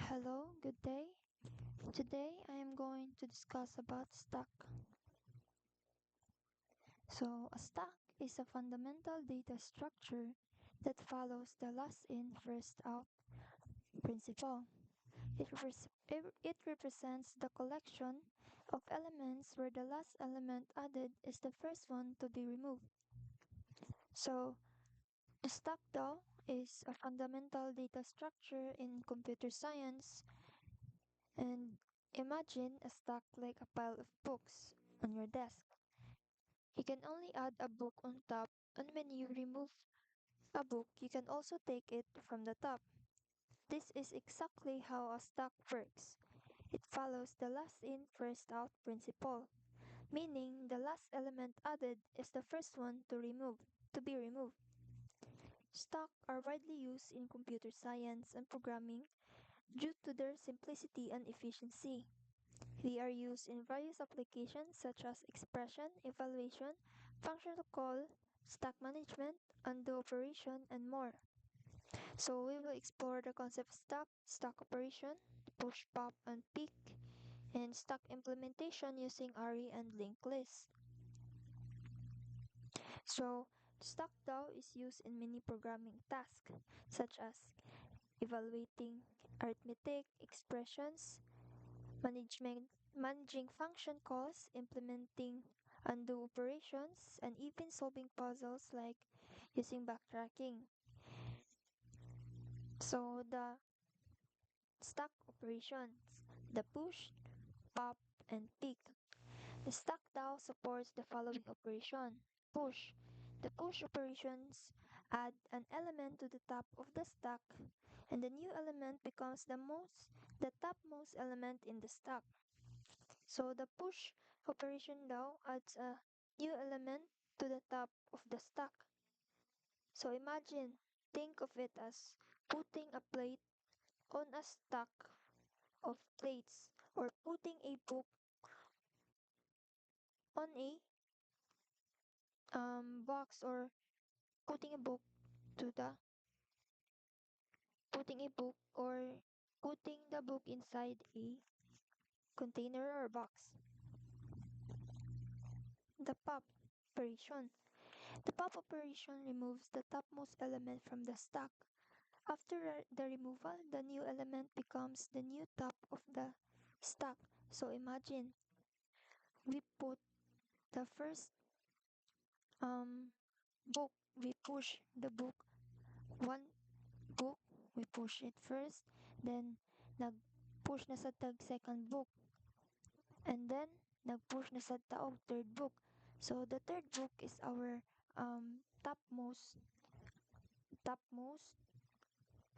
Hello, good day. Today I am going to discuss about stack. So, a stack is a fundamental data structure that follows the last in, first out principle. It represents the collection of elements where the last element added is the first one to be removed. So, a stack though is a fundamental data structure in computer science. And imagine a stack like a pile of books on your desk. You can only add a book on top, and when you remove a book, you can also take it from the top. This is exactly how a stack works. It follows the last in, first out principle, meaning the last element added is the first one to be removed. Stacks are widely used in computer science and programming due to their simplicity and efficiency. They are used in various applications such as expression, evaluation, functional call, stack management, undo operation, and more. So we will explore the concept of stack operation, push, pop, and pick, and stack implementation using ARI and linked list. So stack DAO is used in many programming tasks such as evaluating arithmetic expressions, managing function calls, implementing undo operations, and even solving puzzles like using backtracking. So the stack operations, the push, pop, and pick. The stack DAO supports the following operation. Push. The push operations add an element to the top of the stack, and the new element becomes the topmost element in the stack. So the push operation now adds a new element to the top of the stack. So think of it as putting a plate on a stack of plates or putting a book on a box or putting a book to the putting a book or putting the book inside a container or box. The pop operation. The pop operation removes the topmost element from the stack. After the removal, the new element becomes the new top of the stack. So imagine we put the first book, we push the book, one book, we push it first, then nag-push na sa tag second book, and then nag-push na sa taog third book. So the third book is our topmost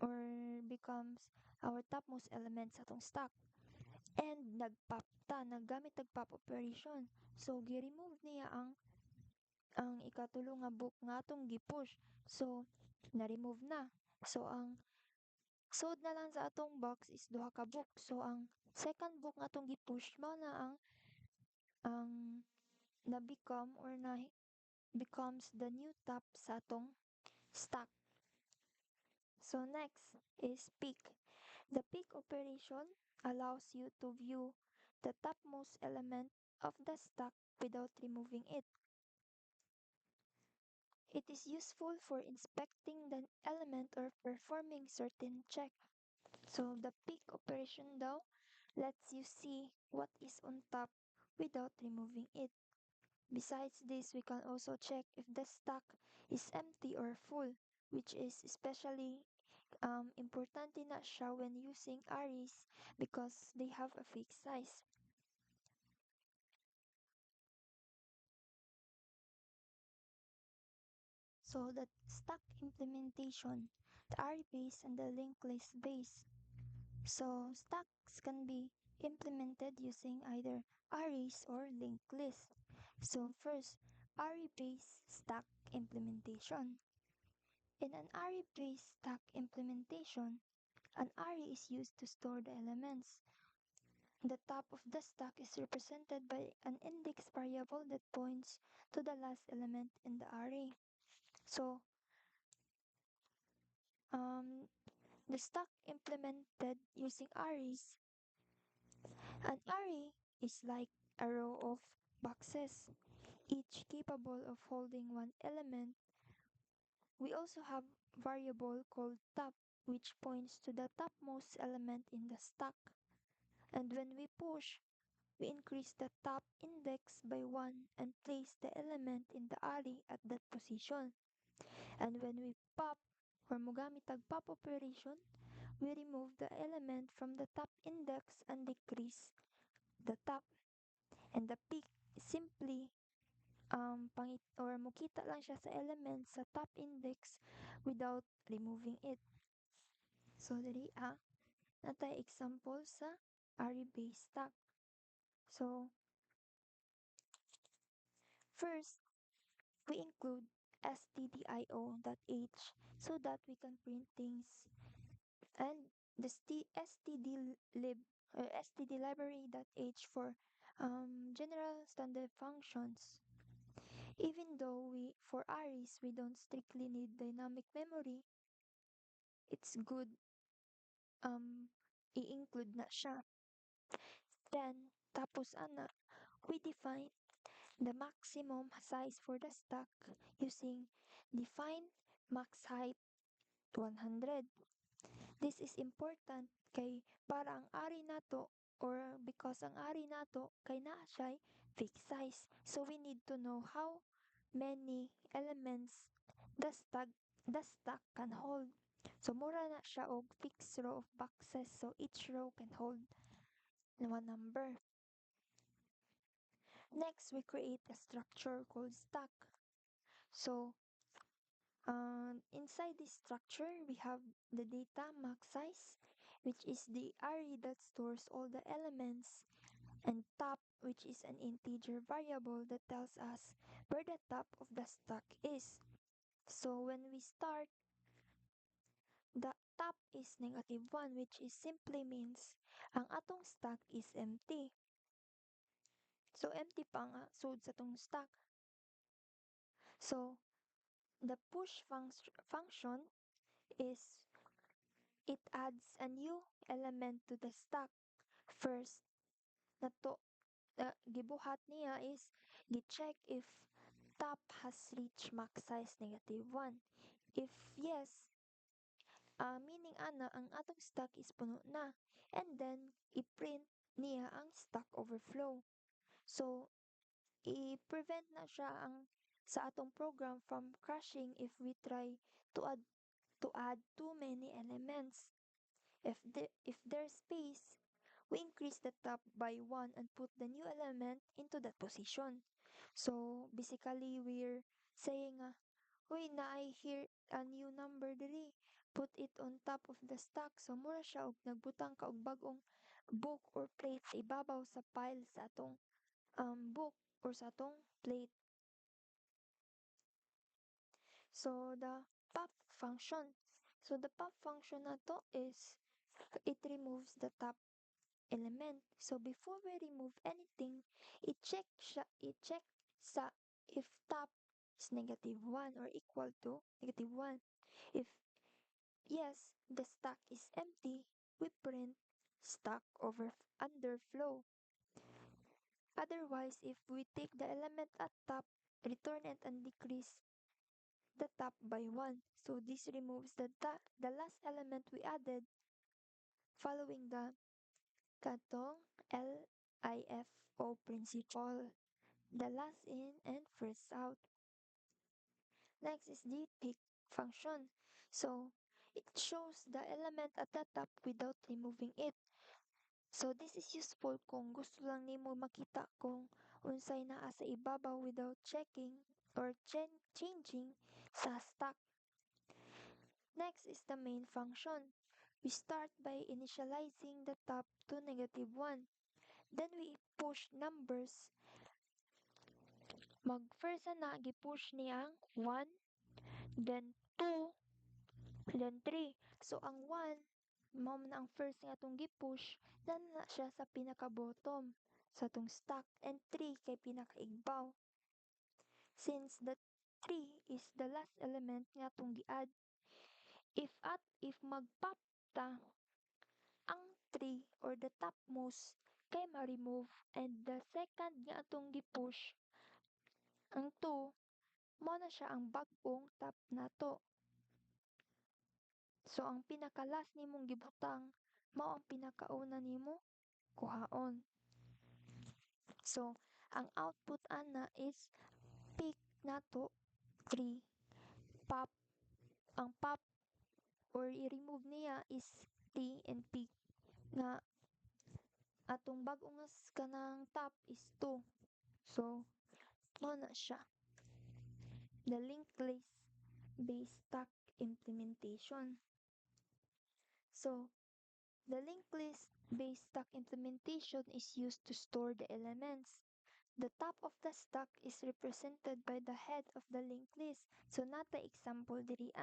or becomes our topmost element sa atong stack. And nagpop ta, naggamit pop operation. So gi-remove niya ang ikatulo nga book nga atong gi-push. So na-remove na. So ang sud na lang sa atong box is duha ka book. So ang second book nga atong gi-push mao na ang na-become or na becomes the new top sa atong stack. So next is peak. The peak operation allows you to view the topmost element of the stack without removing it. It is useful for inspecting the element or performing certain check. So the peak operation though lets you see what is on top without removing it. Besides this, we can also check if the stack is empty or full, which is especially important in siya when using arrays because they have a fixed size. So the stack implementation, the array base and the linked list base. So stacks can be implemented using either arrays or linked lists. So first, array-based stack implementation. In an array-based stack implementation, an array is used to store the elements. The top of the stack is represented by an index variable that points to the last element in the array. So, um, The stack implemented using arrays. An array is like a row of boxes, each capable of holding one element. We also have variable called top, which points to the topmost element in the stack. And when we push, we increase the top index by 1 and place the element in the array at that position. And when we pop or mogamit tag pop operation, we remove the element from the top index and decrease the top. And the peak simply pangit or mukita lang siya sa element sa top index without removing it. So diri natay example sa array based stack. So first, we include stdio.h so that we can print things, and the stdlib or stdlibrary.h for general standard functions. Even though for arrays we don't strictly need dynamic memory, it's good i-include na siya. Then, tapos we define the maximum size for the stack using define max height 100. This is important kay para ang ari nato or because ang ari nato kay naa siya fixed size. So we need to know how many elements the stack the stack can hold. So mura na siya og fixed row of boxes, so each row can hold one number. Next, we create a structure called stack. So inside this structure, we have the data max size, which is the array that stores all the elements, and top, which is an integer variable that tells us where the top of the stack is. So when we start, the top is -1, which is simply means ang atong stack is empty. So empty pa nga sud sa atong stack. So the push function is it adds a new element to the stack. First, nato gibuhat niya is gi-check if top has reached max size -1. If yes, meaning ang atong stack is puno na. And then, i-print niya ang stack overflow. So, i-prevent na siya sa atong program from crashing if we try to add too many elements. If there's space, we increase the top by 1 and put the new element into that position. So basically we're saying uy naay here a new number diri. Put it on top of the stack. So mura siya og nagbutang ka og bagong book or plate sa ibabaw sa pile sa atong book or sa atong plate. So the pop function. So the pop function na to is it removes the top element. So before we remove anything, i-check sa if top is -1 or equal to -1. If yes, the stack is empty, we print stack underflow. Otherwise, if we take the element at top, return it and decrease the top by 1. So this removes the last element we added following the katong LIFO principle, the last in and first out. Next is the pick function. So it shows the element at the top without removing it. So this is useful kung gusto lang nimo makita kung unsay naa sa ibabaw without checking or changing sa stack. Next is the main function. We start by initializing the top to -1. Then we push numbers. First gi-push niya ang 1, then 2, then 3. So ang 1, mao na ang first nga atong gi-push, then na siya sa pinaka-bottom sa atong stack, and 3 kay pinaka-igbaw. Since the 3 is the last element nga atong gi-add, if mag-pop data. Ang tree or the topmost kay ma-remove and the second nga atong gi-push ang 2 mo na siya ang bag-ong top nato. So ang pinaka-last nimong gibutang mao ang pinakauna nimo kuhaon. So ang output ana is peak nato 3 pop. Ang pop or i-remove niya is T and peak nga atong bag-ong kanang top is 2. So mo na siya. The linked list based stack implementation. So the linked list based stack implementation is used to store the elements. The top of the stack is represented by the head of the linked list. So nata example diri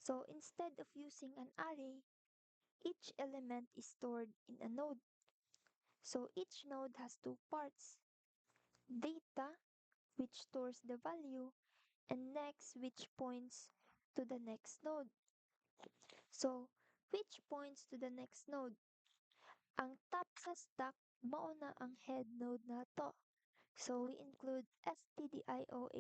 So instead of using an array, each element is stored in a node. So each node has two parts. Data, which stores the value, and next, which points to the next node. So, which points to the next node? Ang top sa stack, mao na ang head node nato. So, we include stdioh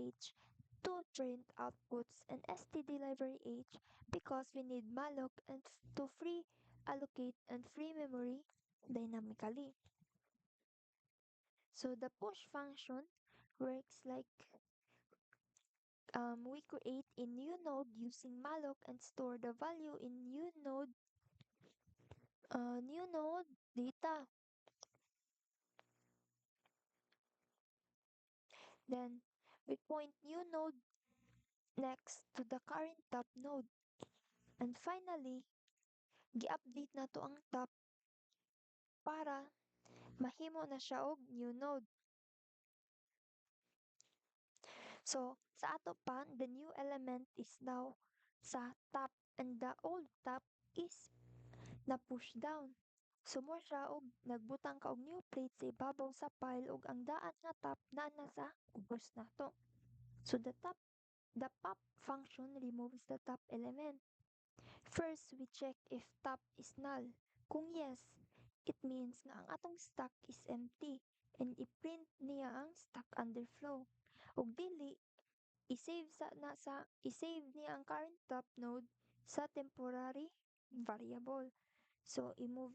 to print outputs and stdlibrary-h because we need malloc and to free allocate and free memory dynamically. So the push function works like we create a new node using malloc and store the value in new node data. Then we point new node next to the current top node. And finally, gi-update na to ang top para mahimo na siya og new node. So, sa ato pa, the new element is now sa top and the old top is na push down. So, mo siya og nagbutang ka og new plate sa ibabaw sa pile ug ang daan nga top na sa ubos nato. So, the pop function removes the top element. First, we check if top is null. Kung yes, it means nga ang atong stack is empty and i-print niya ang stack underflow. Ug dili, i-save niya ang current top node sa temporary variable. So, i-move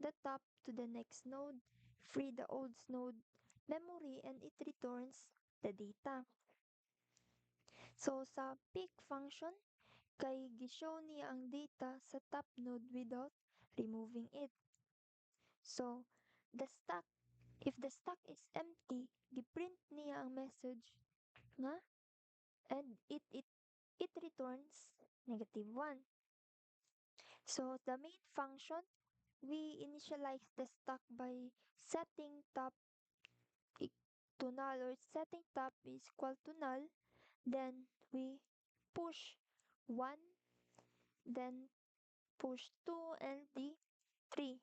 the top to the next node, free the old node memory, and it returns the data. So, sa pick function, kay gishow niya ang data sa top node without removing it. So, if the stack is empty, giprint niya ang message nga and it returns -1. So the main function, we initialize the stack by setting top to null or setting top is equal to null. Then we push 1, then push 2 and the 3.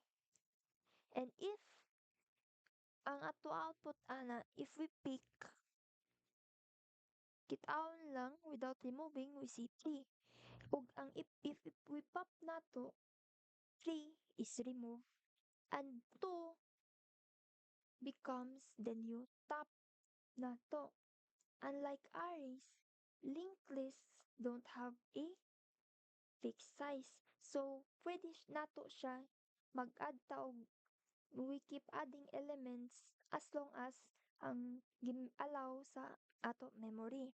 And if ang ato output ana, if we pick kitaon lang without removing, we see 3. Ug ang if we pop nato, 3 is removed and 2 becomes the new top nato. Unlike arrays, linked lists don't have a fixed size. So, pwede nato siya mag-add ta og we keep adding elements as long as ang allow sa ato memory.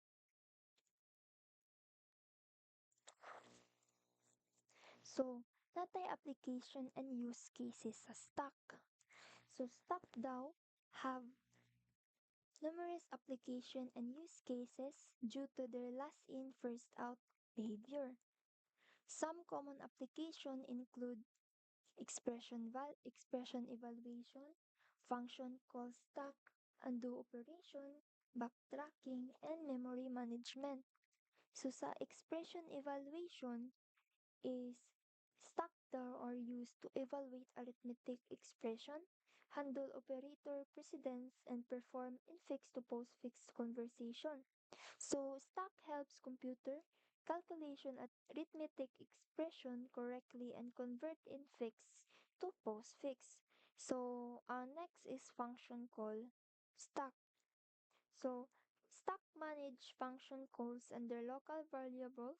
So, natay application and use cases sa stack. So, stack daw have numerous application and use cases due to their last in first out behavior. Some common application include expression evaluation, function call stack, undo operation, backtracking, and memory management. So sa expression evaluation is stacked or used to evaluate arithmetic expression, handle operator precedence, and perform infix to postfix conversation. So stack helps computer calculation at arithmetic expression correctly and convert infix to postfix. So next is function call stack. So stack manage function calls and their local variables,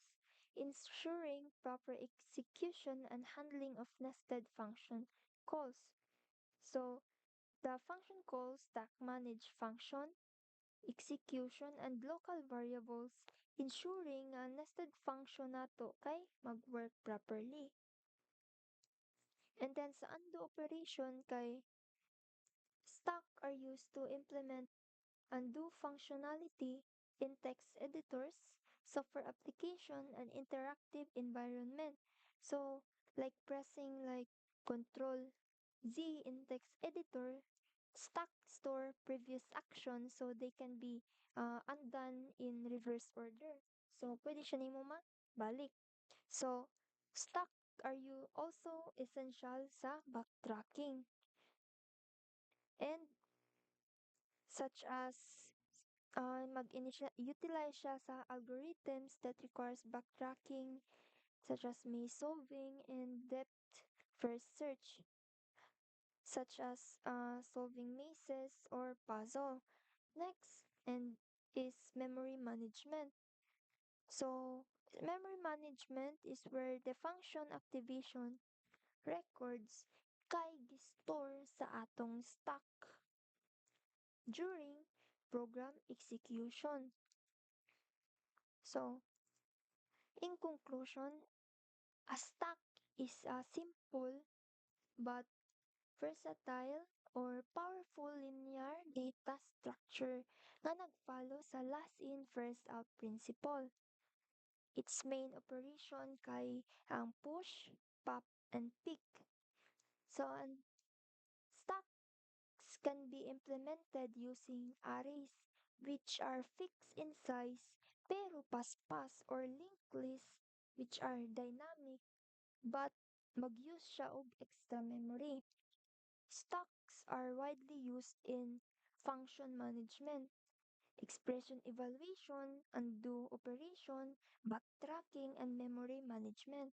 ensuring proper execution and handling of nested function calls. So the function calls stack manage function execution, and local variables, ensuring a nested function nato kay mag-work properly. And then sa undo operation kay stack are used to implement undo functionality in text editors, software application, and interactive environment. So, like pressing like Control Z in text editor, stack store previous action so they can be undone in reverse order. So, pwede siya nimo balik. So, stack are you also essential sa backtracking and such as utilize siya sa algorithms that requires backtracking such as maze solving and depth first search such as solving mazes or puzzle. Next and is memory management. So memory management is where the function activation records kay gistore sa atong stack during program execution. So in conclusion, a stack is a simple but versatile or powerful linear data structure nga nagfollow sa last in first out principle. Its main operation kay ang push, pop, and pick. So, ang stacks can be implemented using arrays which are fixed in size pero paspas or linked list which are dynamic but mag-use siya og extra memory. Stocks are widely used in function management, expression evaluation, undo operation, backtracking, and memory management.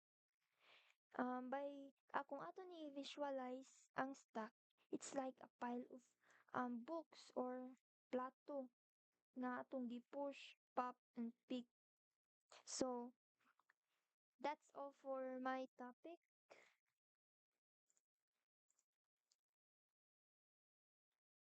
Kung ato ni visualize ang stack, it's like a pile of books or plato na atong gi-push, pop, and pick. So, that's all for my topic.